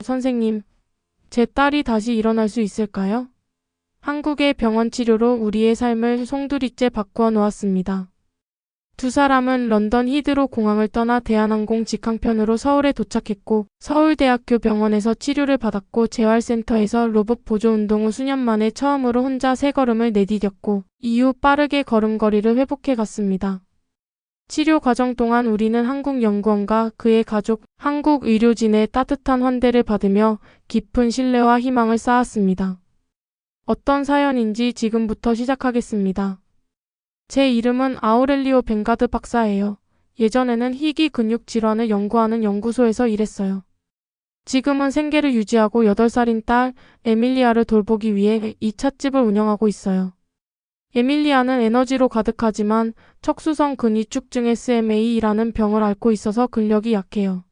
선생님, 제 딸이 다시 일어날 수 있을까요? 한국의 병원 치료로 우리의 삶을 송두리째 바꾸어 놓았습니다. 두 사람은 런던 히드로 공항을 떠나 대한항공 직항편으로 서울에 도착했고 서울대학교 병원에서 치료를 받았고 재활센터에서 로봇 보조 운동 후 수년 만에 처음으로 혼자 세 걸음을 내디뎠고 이후 빠르게 걸음걸이를 회복해 갔습니다. 치료 과정 동안 우리는 한국연구원과 그의 가족, 한국 의료진의 따뜻한 환대를 받으며 깊은 신뢰와 희망을 쌓았습니다. 어떤 사연인지 지금부터 시작하겠습니다. 제 이름은 아우렐리오 벵가드 박사예요. 예전에는 희귀 근육 질환을 연구하는 연구소에서 일했어요. 지금은 생계를 유지하고 8살인 딸 에밀리아를 돌보기 위해 이 찻집을 운영하고 있어요. 에밀리아는 에너지로 가득하지만 척수성 근위축증 SMA라는 병을 앓고 있어서 근력이 약해요.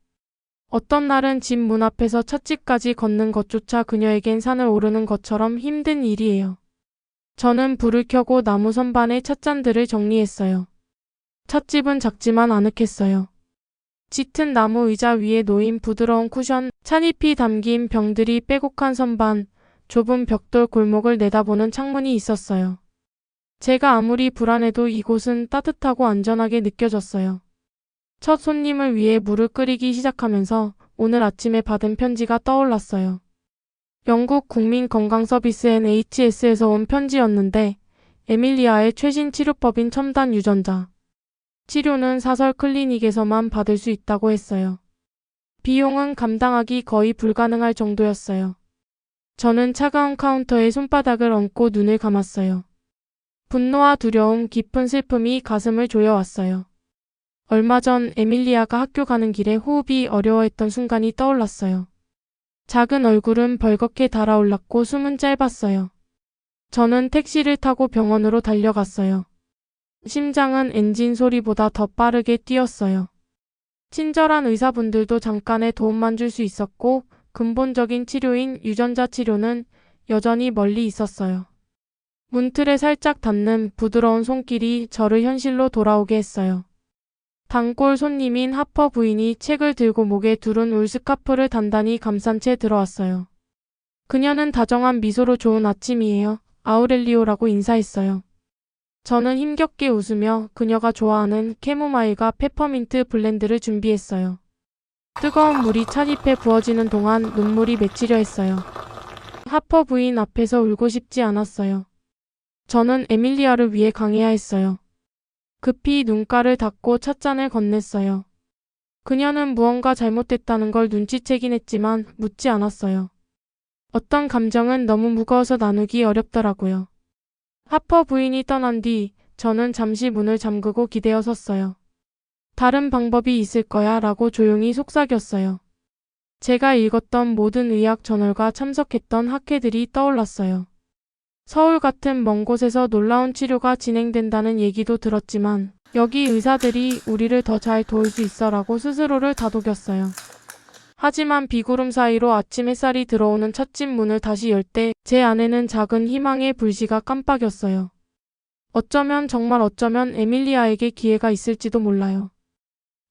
어떤 날은 집 문 앞에서 찻집까지 걷는 것조차 그녀에겐 산을 오르는 것처럼 힘든 일이에요. 저는 불을 켜고 나무 선반에 찻잔들을 정리했어요. 찻집은 작지만 아늑했어요. 짙은 나무 의자 위에 놓인 부드러운 쿠션, 찻잎이 담긴 병들이 빼곡한 선반, 좁은 벽돌 골목을 내다보는 창문이 있었어요. 제가 아무리 불안해도 이곳은 따뜻하고 안전하게 느껴졌어요. 첫 손님을 위해 물을 끓이기 시작하면서 오늘 아침에 받은 편지가 떠올랐어요. 영국 국민건강서비스 NHS에서 온 편지였는데 에밀리아의 최신 치료법인 첨단 유전자 치료는 사설 클리닉에서만 받을 수 있다고 했어요. 비용은 감당하기 거의 불가능할 정도였어요. 저는 차가운 카운터에 손바닥을 얹고 눈을 감았어요. 분노와 두려움, 깊은 슬픔이 가슴을 조여왔어요. 얼마 전 에밀리아가 학교 가는 길에 호흡이 어려워했던 순간이 떠올랐어요. 작은 얼굴은 벌겋게 달아올랐고 숨은 짧았어요. 저는 택시를 타고 병원으로 달려갔어요. 심장은 엔진 소리보다 더 빠르게 뛰었어요. 친절한 의사분들도 잠깐의 도움만 줄 수 있었고 근본적인 치료인 유전자 치료는 여전히 멀리 있었어요. 문틀에 살짝 닿는 부드러운 손길이 저를 현실로 돌아오게 했어요. 단골 손님인 하퍼 부인이 책을 들고 목에 두른 울 스카프를 단단히 감싼 채 들어왔어요. 그녀는 다정한 미소로 좋은 아침이에요. 아우렐리오라고 인사했어요. 저는 힘겹게 웃으며 그녀가 좋아하는 캐모마일과 페퍼민트 블렌드를 준비했어요. 뜨거운 물이 찻잎에 부어지는 동안 눈물이 맺히려 했어요. 하퍼 부인 앞에서 울고 싶지 않았어요. 저는 에밀리아를 위해 강해야 했어요. 급히 눈가를 닫고 찻잔을 건넸어요. 그녀는 무언가 잘못됐다는 걸 눈치채긴 했지만 묻지 않았어요. 어떤 감정은 너무 무거워서 나누기 어렵더라고요. 하퍼 부인이 떠난 뒤 저는 잠시 문을 잠그고 기대어 섰어요. 다른 방법이 있을 거야 라고 조용히 속삭였어요. 제가 읽었던 모든 의학 저널과 참석했던 학회들이 떠올랐어요. 서울 같은 먼 곳에서 놀라운 치료가 진행된다는 얘기도 들었지만 여기 의사들이 우리를 더 잘 도울 수 있어라고 스스로를 다독였어요. 하지만 비구름 사이로 아침 햇살이 들어오는 찻집 문을 다시 열 때 제 안에는 작은 희망의 불씨가 깜빡였어요. 정말 어쩌면 에밀리아에게 기회가 있을지도 몰라요.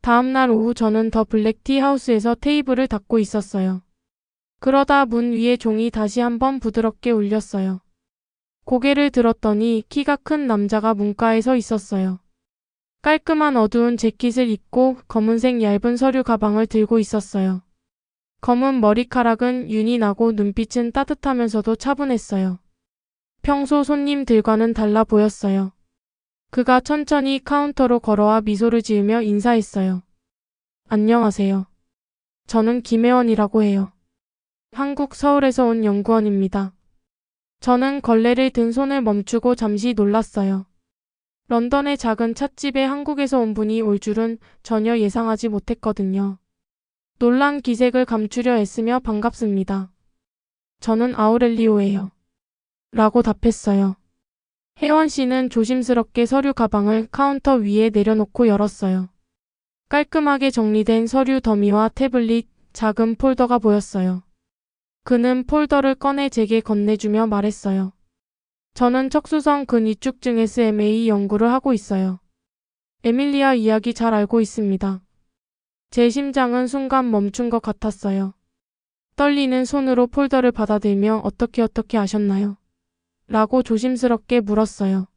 다음 날 오후 저는 더 블랙티 하우스에서 테이블을 닦고 있었어요. 그러다 문 위에 종이 다시 한번 부드럽게 울렸어요. 고개를 들었더니 키가 큰 남자가 문가에 서 있었어요. 깔끔한 어두운 재킷을 입고 검은색 얇은 서류 가방을 들고 있었어요. 검은 머리카락은 윤이 나고 눈빛은 따뜻하면서도 차분했어요. 평소 손님들과는 달라 보였어요. 그가 천천히 카운터로 걸어와 미소를 지으며 인사했어요. 안녕하세요. 저는 김혜원이라고 해요. 한국 서울에서 온 연구원입니다. 저는 걸레를 든 손을 멈추고 잠시 놀랐어요. 런던의 작은 찻집에 한국에서 온 분이 올 줄은 전혀 예상하지 못했거든요. 놀란 기색을 감추려 애쓰며 반갑습니다. 저는 아우렐리오예요. 라고 답했어요. 혜원 씨는 조심스럽게 서류 가방을 카운터 위에 내려놓고 열었어요. 깔끔하게 정리된 서류 더미와 태블릿, 작은 폴더가 보였어요. 그는 폴더를 꺼내 제게 건네주며 말했어요. 저는 척수성 근위축증 SMA 연구를 하고 있어요. 에밀리아 이야기 잘 알고 있습니다. 제 심장은 순간 멈춘 것 같았어요. 떨리는 손으로 폴더를 받아들며 어떻게 하셨나요? 라고 조심스럽게 물었어요.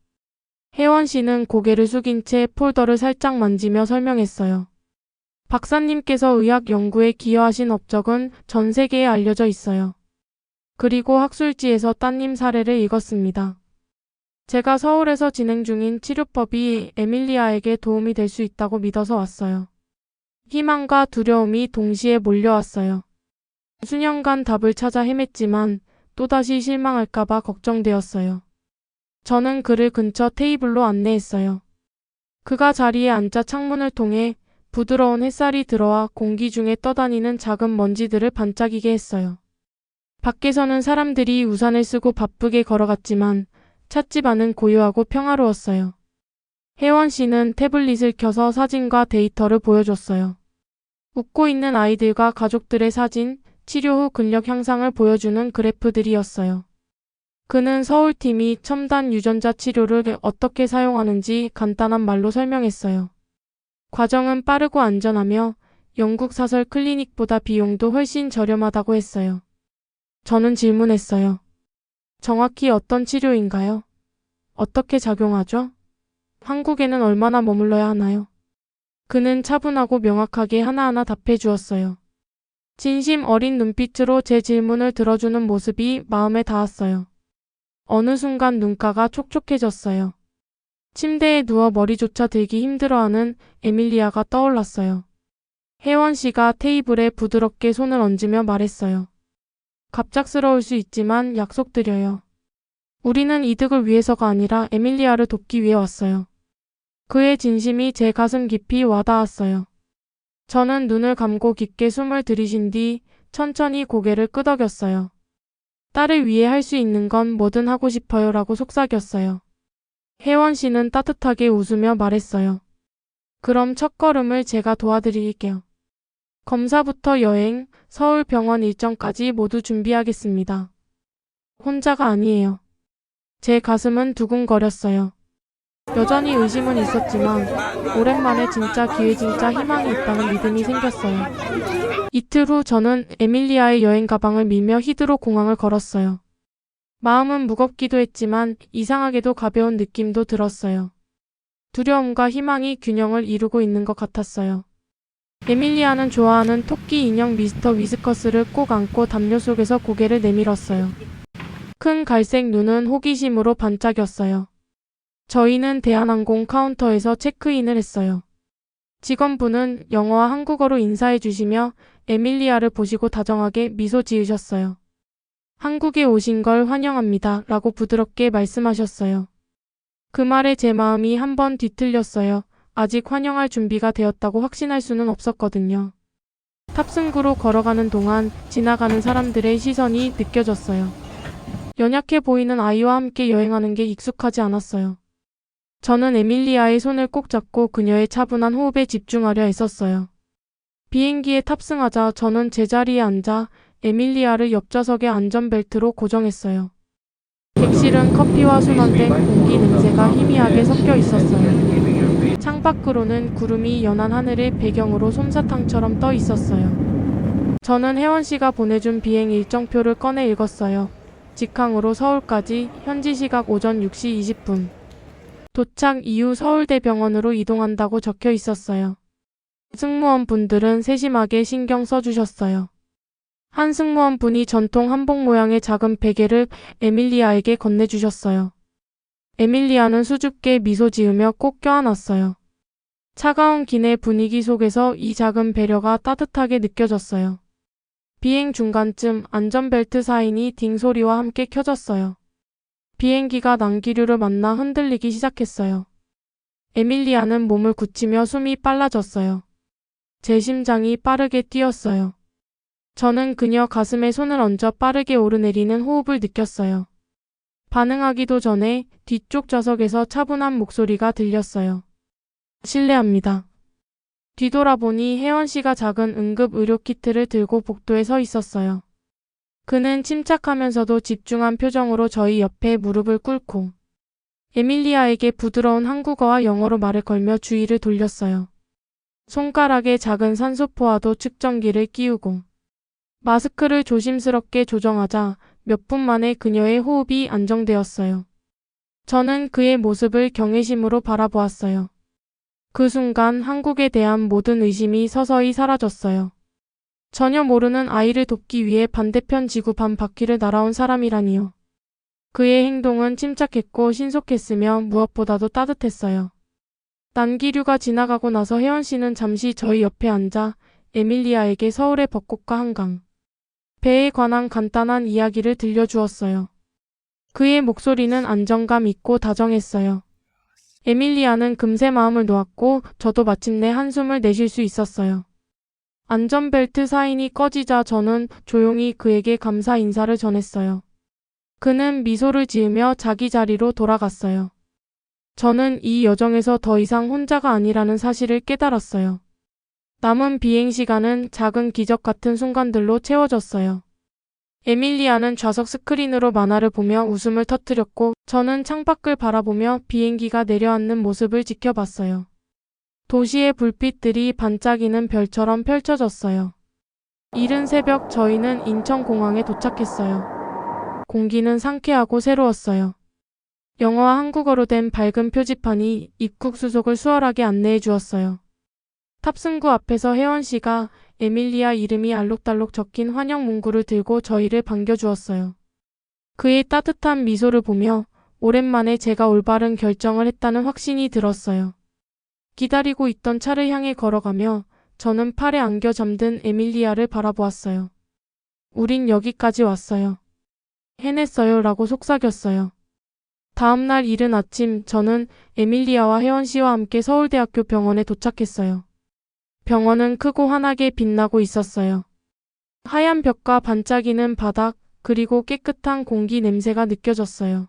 혜원 씨는 고개를 숙인 채 폴더를 살짝 만지며 설명했어요. 박사님께서 의학 연구에 기여하신 업적은 전 세계에 알려져 있어요. 그리고 학술지에서 따님 사례를 읽었습니다. 제가 서울에서 진행 중인 치료법이 에밀리아에게 도움이 될 수 있다고 믿어서 왔어요. 희망과 두려움이 동시에 몰려왔어요. 수년간 답을 찾아 헤맸지만 또다시 실망할까봐 걱정되었어요. 저는 그를 근처 테이블로 안내했어요. 그가 자리에 앉자 창문을 통해 부드러운 햇살이 들어와 공기 중에 떠다니는 작은 먼지들을 반짝이게 했어요. 밖에서는 사람들이 우산을 쓰고 바쁘게 걸어갔지만 찻집 안은 고요하고 평화로웠어요. 혜원 씨는 태블릿을 켜서 사진과 데이터를 보여줬어요. 웃고 있는 아이들과 가족들의 사진, 치료 후 근력 향상을 보여주는 그래프들이었어요. 그는 서울팀이 첨단 유전자 치료를 어떻게 사용하는지 간단한 말로 설명했어요. 과정은 빠르고 안전하며 영국 사설 클리닉보다 비용도 훨씬 저렴하다고 했어요. 저는 질문했어요. 정확히 어떤 치료인가요? 어떻게 작용하죠? 한국에는 얼마나 머물러야 하나요? 그는 차분하고 명확하게 하나하나 답해 주었어요. 진심 어린 눈빛으로 제 질문을 들어주는 모습이 마음에 닿았어요. 어느 순간 눈가가 촉촉해졌어요. 침대에 누워 머리조차 들기 힘들어하는 에밀리아가 떠올랐어요. 혜원 씨가 테이블에 부드럽게 손을 얹으며 말했어요. 갑작스러울 수 있지만 약속드려요. 우리는 이득을 위해서가 아니라 에밀리아를 돕기 위해 왔어요. 그의 진심이 제 가슴 깊이 와닿았어요. 저는 눈을 감고 깊게 숨을 들이쉰 뒤 천천히 고개를 끄덕였어요. 딸을 위해 할 수 있는 건 뭐든 하고 싶어요 라고 속삭였어요. 혜원 씨는 따뜻하게 웃으며 말했어요. 그럼 첫걸음을 제가 도와드릴게요. 검사부터 여행, 서울 병원 일정까지 모두 준비하겠습니다. 혼자가 아니에요. 제 가슴은 두근거렸어요. 여전히 의심은 있었지만 오랜만에 진짜 기회 진짜 희망이 있다는 믿음이 생겼어요. 이틀 후 저는 에밀리아의 여행 가방을 밀며 히드로 공항을 걸었어요. 마음은 무겁기도 했지만 이상하게도 가벼운 느낌도 들었어요. 두려움과 희망이 균형을 이루고 있는 것 같았어요. 에밀리아는 좋아하는 토끼 인형 미스터 위스커스를 꼭 안고 담요 속에서 고개를 내밀었어요. 큰 갈색 눈은 호기심으로 반짝였어요. 저희는 대한항공 카운터에서 체크인을 했어요. 직원분은 영어와 한국어로 인사해 주시며 에밀리아를 보시고 다정하게 미소 지으셨어요. 한국에 오신 걸 환영합니다. 라고 부드럽게 말씀하셨어요. 그 말에 제 마음이 한번 뒤틀렸어요. 아직 환영할 준비가 되었다고 확신할 수는 없었거든요. 탑승구로 걸어가는 동안 지나가는 사람들의 시선이 느껴졌어요. 연약해 보이는 아이와 함께 여행하는 게 익숙하지 않았어요. 저는 에밀리아의 손을 꼭 잡고 그녀의 차분한 호흡에 집중하려 애썼어요. 비행기에 탑승하자 저는 제자리에 앉아 에밀리아를 옆좌석에 안전벨트로 고정했어요. 객실은 커피와 순환된 공기 냄새가 희미하게 섞여 있었어요. 창밖으로는 구름이 연한 하늘의 배경으로 솜사탕처럼 떠 있었어요. 저는 혜원 씨가 보내준 비행 일정표를 꺼내 읽었어요. 직항으로 서울까지 현지 시각 오전 6시 20분. 도착 이후 서울대병원으로 이동한다고 적혀 있었어요. 승무원분들은 세심하게 신경 써주셨어요. 한 승무원분이 전통 한복 모양의 작은 베개를 에밀리아에게 건네주셨어요. 에밀리아는 수줍게 미소 지으며 꼭 껴안았어요. 차가운 기내 분위기 속에서 이 작은 배려가 따뜻하게 느껴졌어요. 비행 중간쯤 안전벨트 사인이 딩 소리와 함께 켜졌어요. 비행기가 난기류를 만나 흔들리기 시작했어요. 에밀리아는 몸을 굳히며 숨이 빨라졌어요. 제 심장이 빠르게 뛰었어요. 저는 그녀 가슴에 손을 얹어 빠르게 오르내리는 호흡을 느꼈어요. 반응하기도 전에 뒤쪽 좌석에서 차분한 목소리가 들렸어요. 실례합니다. 뒤돌아보니 혜원 씨가 작은 응급 의료 키트를 들고 복도에 서 있었어요. 그는 침착하면서도 집중한 표정으로 저희 옆에 무릎을 꿇고 에밀리아에게 부드러운 한국어와 영어로 말을 걸며 주의를 돌렸어요. 손가락에 작은 산소포화도 측정기를 끼우고 마스크를 조심스럽게 조정하자 몇 분 만에 그녀의 호흡이 안정되었어요. 저는 그의 모습을 경외심으로 바라보았어요. 그 순간 한국에 대한 모든 의심이 서서히 사라졌어요. 전혀 모르는 아이를 돕기 위해 반대편 지구 반 바퀴를 날아온 사람이라니요. 그의 행동은 침착했고 신속했으며 무엇보다도 따뜻했어요. 난기류가 지나가고 나서 혜원 씨는 잠시 저희 옆에 앉아 에밀리아에게 서울의 벚꽃과 한강, 배에 관한 간단한 이야기를 들려주었어요. 그의 목소리는 안정감 있고 다정했어요. 에밀리아는 금세 마음을 놓았고 저도 마침내 한숨을 내쉴 수 있었어요. 안전벨트 사인이 꺼지자 저는 조용히 그에게 감사 인사를 전했어요. 그는 미소를 지으며 자기 자리로 돌아갔어요. 저는 이 여정에서 더 이상 혼자가 아니라는 사실을 깨달았어요. 남은 비행 시간은 작은 기적 같은 순간들로 채워졌어요. 에밀리아는 좌석 스크린으로 만화를 보며 웃음을 터뜨렸고 저는 창밖을 바라보며 비행기가 내려앉는 모습을 지켜봤어요. 도시의 불빛들이 반짝이는 별처럼 펼쳐졌어요. 이른 새벽 저희는 인천공항에 도착했어요. 공기는 상쾌하고 새로웠어요. 영어와 한국어로 된 밝은 표지판이 입국 수속을 수월하게 안내해 주었어요. 탑승구 앞에서 혜원 씨가 에밀리아 이름이 알록달록 적힌 환영 문구를 들고 저희를 반겨주었어요. 그의 따뜻한 미소를 보며 오랜만에 제가 올바른 결정을 했다는 확신이 들었어요. 기다리고 있던 차를 향해 걸어가며 저는 팔에 안겨 잠든 에밀리아를 바라보았어요. 우린 여기까지 왔어요. 해냈어요 라고 속삭였어요. 다음날 이른 아침 저는 에밀리아와 혜원 씨와 함께 서울대학교 병원에 도착했어요. 병원은 크고 환하게 빛나고 있었어요. 하얀 벽과 반짝이는 바닥 그리고 깨끗한 공기 냄새가 느껴졌어요.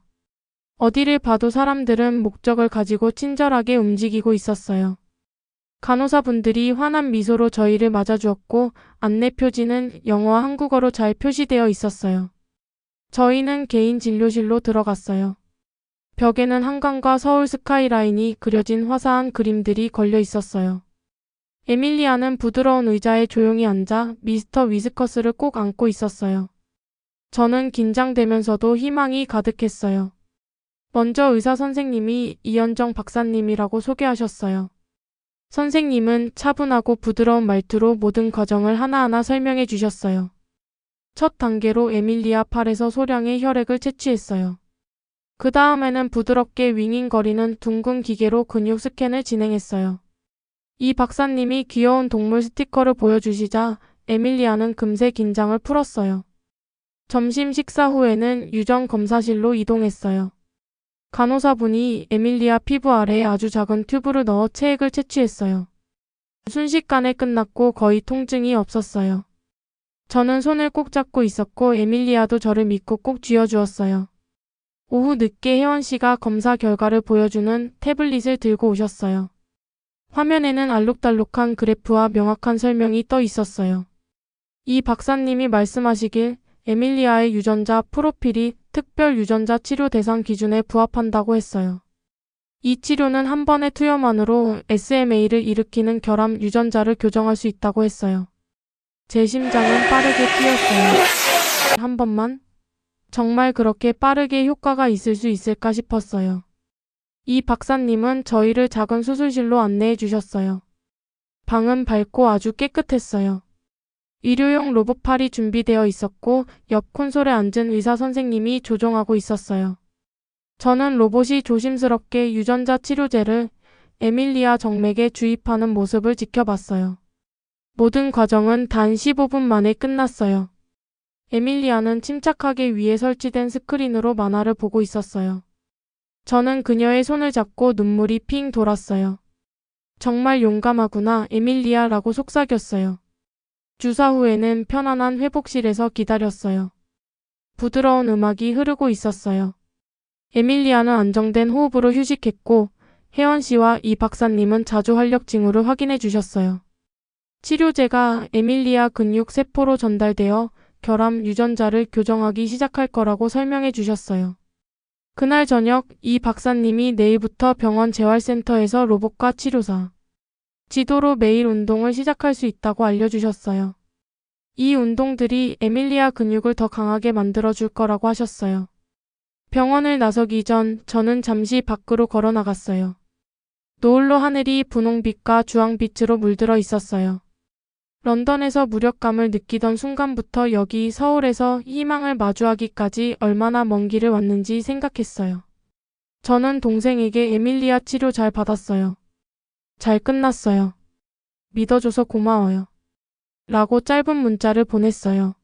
어디를 봐도 사람들은 목적을 가지고 친절하게 움직이고 있었어요. 간호사분들이 환한 미소로 저희를 맞아주었고 안내 표지는 영어와 한국어로 잘 표시되어 있었어요. 저희는 개인 진료실로 들어갔어요. 벽에는 한강과 서울 스카이라인이 그려진 화사한 그림들이 걸려 있었어요. 에밀리아는 부드러운 의자에 조용히 앉아 미스터 위스커스를 꼭 안고 있었어요. 저는 긴장되면서도 희망이 가득했어요. 먼저 의사 선생님이 이현정 박사님이라고 소개하셨어요. 선생님은 차분하고 부드러운 말투로 모든 과정을 하나하나 설명해 주셨어요. 첫 단계로 에밀리아 팔에서 소량의 혈액을 채취했어요. 그 다음에는 부드럽게 윙윙거리는 둥근 기계로 근육 스캔을 진행했어요. 이 박사님이 귀여운 동물 스티커를 보여주시자 에밀리아는 금세 긴장을 풀었어요. 점심 식사 후에는 유전 검사실로 이동했어요. 간호사분이 에밀리아 피부 아래에 아주 작은 튜브를 넣어 체액을 채취했어요. 순식간에 끝났고 거의 통증이 없었어요. 저는 손을 꼭 잡고 있었고 에밀리아도 저를 믿고 꼭 쥐어주었어요. 오후 늦게 혜원 씨가 검사 결과를 보여주는 태블릿을 들고 오셨어요. 화면에는 알록달록한 그래프와 명확한 설명이 떠 있었어요. 이 박사님이 말씀하시길 에밀리아의 유전자 프로필이 특별 유전자 치료 대상 기준에 부합한다고 했어요. 이 치료는 한 번의 투여만으로 SMA를 일으키는 결함 유전자를 교정할 수 있다고 했어요. 제 심장은 빠르게 뛰었어요. 한 번만? 정말 그렇게 빠르게 효과가 있을 수 있을까 싶었어요. 이 박사님은 저희를 작은 수술실로 안내해 주셨어요. 방은 밝고 아주 깨끗했어요. 의료용 로봇팔이 준비되어 있었고 옆 콘솔에 앉은 의사 선생님이 조종하고 있었어요. 저는 로봇이 조심스럽게 유전자 치료제를 에밀리아 정맥에 주입하는 모습을 지켜봤어요. 모든 과정은 단 15분 만에 끝났어요. 에밀리아는 침착하게 위에 설치된 스크린으로 만화를 보고 있었어요. 저는 그녀의 손을 잡고 눈물이 핑 돌았어요. 정말 용감하구나, 에밀리아라고 속삭였어요. 주사 후에는 편안한 회복실에서 기다렸어요. 부드러운 음악이 흐르고 있었어요. 에밀리아는 안정된 호흡으로 휴식했고 혜원 씨와 이 박사님은 자주 활력 징후를 확인해 주셨어요. 치료제가 에밀리아 근육 세포로 전달되어 결함 유전자를 교정하기 시작할 거라고 설명해 주셨어요. 그날 저녁 이 박사님이 내일부터 병원 재활센터에서 로봇과 치료사, 지도로 매일 운동을 시작할 수 있다고 알려주셨어요. 이 운동들이 에밀리아 근육을 더 강하게 만들어줄 거라고 하셨어요. 병원을 나서기 전 저는 잠시 밖으로 걸어 나갔어요. 노을로 하늘이 분홍빛과 주황빛으로 물들어 있었어요. 런던에서 무력감을 느끼던 순간부터 여기 서울에서 희망을 마주하기까지 얼마나 먼 길을 왔는지 생각했어요. 저는 동생에게 에밀리아 치료 잘 받았어요. 잘 끝났어요. 믿어줘서 고마워요. 라고 짧은 문자를 보냈어요.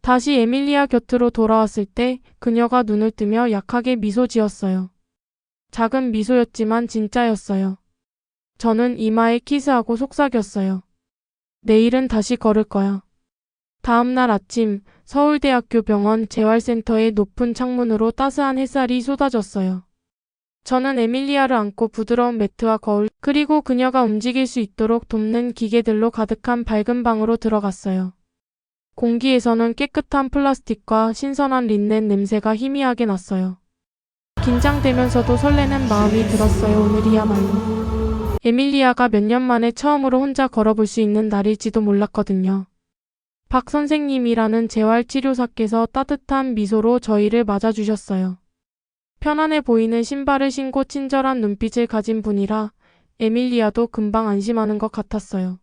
다시 에밀리아 곁으로 돌아왔을 때 그녀가 눈을 뜨며 약하게 미소 지었어요. 작은 미소였지만 진짜였어요. 저는 이마에 키스하고 속삭였어요. 내일은 다시 걸을 거야. 다음 날 아침 서울대학교 병원 재활센터의 높은 창문으로 따스한 햇살이 쏟아졌어요. 저는 에밀리아를 안고 부드러운 매트와 거울, 그리고 그녀가 움직일 수 있도록 돕는 기계들로 가득한 밝은 방으로 들어갔어요. 공기에서는 깨끗한 플라스틱과 신선한 린넨 냄새가 희미하게 났어요. 긴장되면서도 설레는 마음이 들었어요. 오늘이야말로 에밀리아가 몇 년 만에 처음으로 혼자 걸어볼 수 있는 날일지도 몰랐거든요. 박 선생님이라는 재활치료사께서 따뜻한 미소로 저희를 맞아주셨어요. 편안해 보이는 신발을 신고 친절한 눈빛을 가진 분이라 에밀리아도 금방 안심하는 것 같았어요.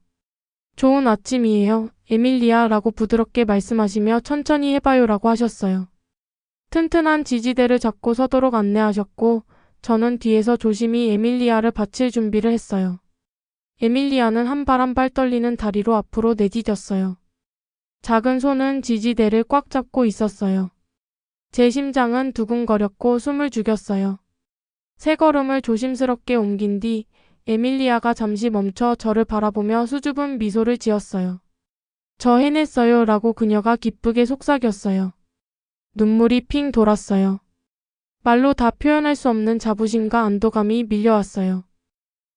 좋은 아침이에요, 에밀리아라고 부드럽게 말씀하시며 천천히 해봐요라고 하셨어요. 튼튼한 지지대를 잡고 서도록 안내하셨고 저는 뒤에서 조심히 에밀리아를 받칠 준비를 했어요. 에밀리아는 한 발 한 발 떨리는 다리로 앞으로 내디뎠어요. 작은 손은 지지대를 꽉 잡고 있었어요. 제 심장은 두근거렸고 숨을 죽였어요. 세 걸음을 조심스럽게 옮긴 뒤 에밀리아가 잠시 멈춰 저를 바라보며 수줍은 미소를 지었어요. 저 해냈어요 라고 그녀가 기쁘게 속삭였어요. 눈물이 핑 돌았어요. 말로 다 표현할 수 없는 자부심과 안도감이 밀려왔어요.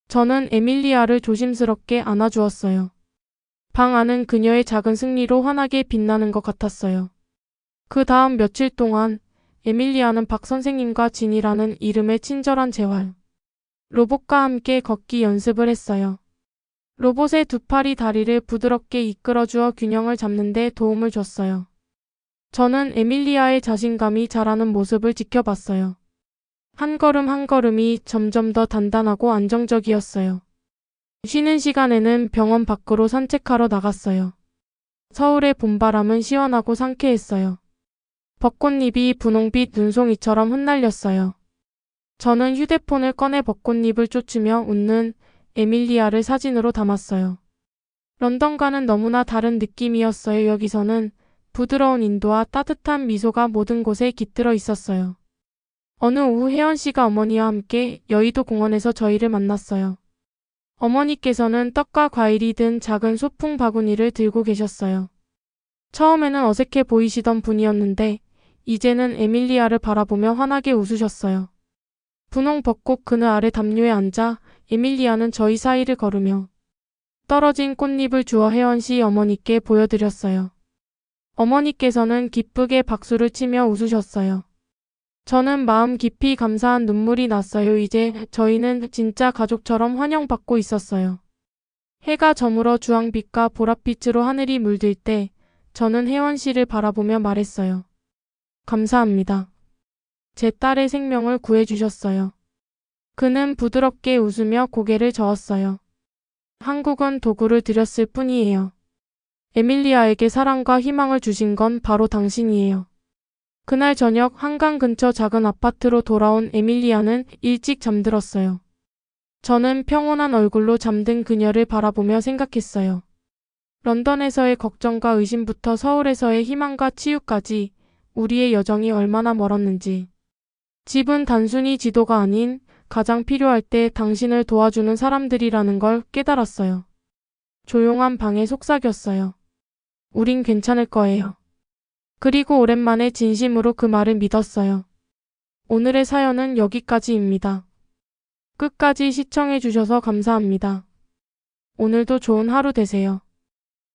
저는 에밀리아를 조심스럽게 안아주었어요. 방 안은 그녀의 작은 승리로 환하게 빛나는 것 같았어요. 그 다음 며칠 동안 에밀리아는 박 선생님과 진이라는 이름의 친절한 재활 로봇과 함께 걷기 연습을 했어요. 로봇의 두 팔이 다리를 부드럽게 이끌어주어 균형을 잡는 데 도움을 줬어요. 저는 에밀리아의 자신감이 자라는 모습을 지켜봤어요. 한 걸음 한 걸음이 점점 더 단단하고 안정적이었어요. 쉬는 시간에는 병원 밖으로 산책하러 나갔어요. 서울의 봄바람은 시원하고 상쾌했어요. 벚꽃잎이 분홍빛 눈송이처럼 흩날렸어요. 저는 휴대폰을 꺼내 벚꽃잎을 쫓으며 웃는 에밀리아를 사진으로 담았어요. 런던과는 너무나 다른 느낌이었어요. 여기서는 부드러운 인도와 따뜻한 미소가 모든 곳에 깃들어 있었어요. 어느 오후 혜연 씨가 어머니와 함께 여의도 공원에서 저희를 만났어요. 어머니께서는 떡과 과일이 든 작은 소풍 바구니를 들고 계셨어요. 처음에는 어색해 보이시던 분이었는데 이제는 에밀리아를 바라보며 환하게 웃으셨어요. 분홍 벚꽃 그늘 아래 담요에 앉아 에밀리아는 저희 사이를 걸으며 떨어진 꽃잎을 주어 혜연 씨 어머니께 보여드렸어요. 어머니께서는 기쁘게 박수를 치며 웃으셨어요. 저는 마음 깊이 감사한 눈물이 났어요. 이제 저희는 진짜 가족처럼 환영받고 있었어요. 해가 저물어 주황빛과 보랏빛으로 하늘이 물들 때 저는 혜원 씨를 바라보며 말했어요. 감사합니다. 제 딸의 생명을 구해주셨어요. 그는 부드럽게 웃으며 고개를 저었어요. 한국은 도구를 드렸을 뿐이에요. 에밀리아에게 사랑과 희망을 주신 건 바로 당신이에요. 그날 저녁 한강 근처 작은 아파트로 돌아온 에밀리아는 일찍 잠들었어요. 저는 평온한 얼굴로 잠든 그녀를 바라보며 생각했어요. 런던에서의 걱정과 의심부터 서울에서의 희망과 치유까지 우리의 여정이 얼마나 멀었는지. 집은 단순히 지도가 아닌 가장 필요할 때 당신을 도와주는 사람들이라는 걸 깨달았어요. 조용한 방에 속삭였어요. 우린 괜찮을 거예요. 그리고 오랜만에 진심으로 그 말을 믿었어요. 오늘의 사연은 여기까지입니다. 끝까지 시청해 주셔서 감사합니다. 오늘도 좋은 하루 되세요.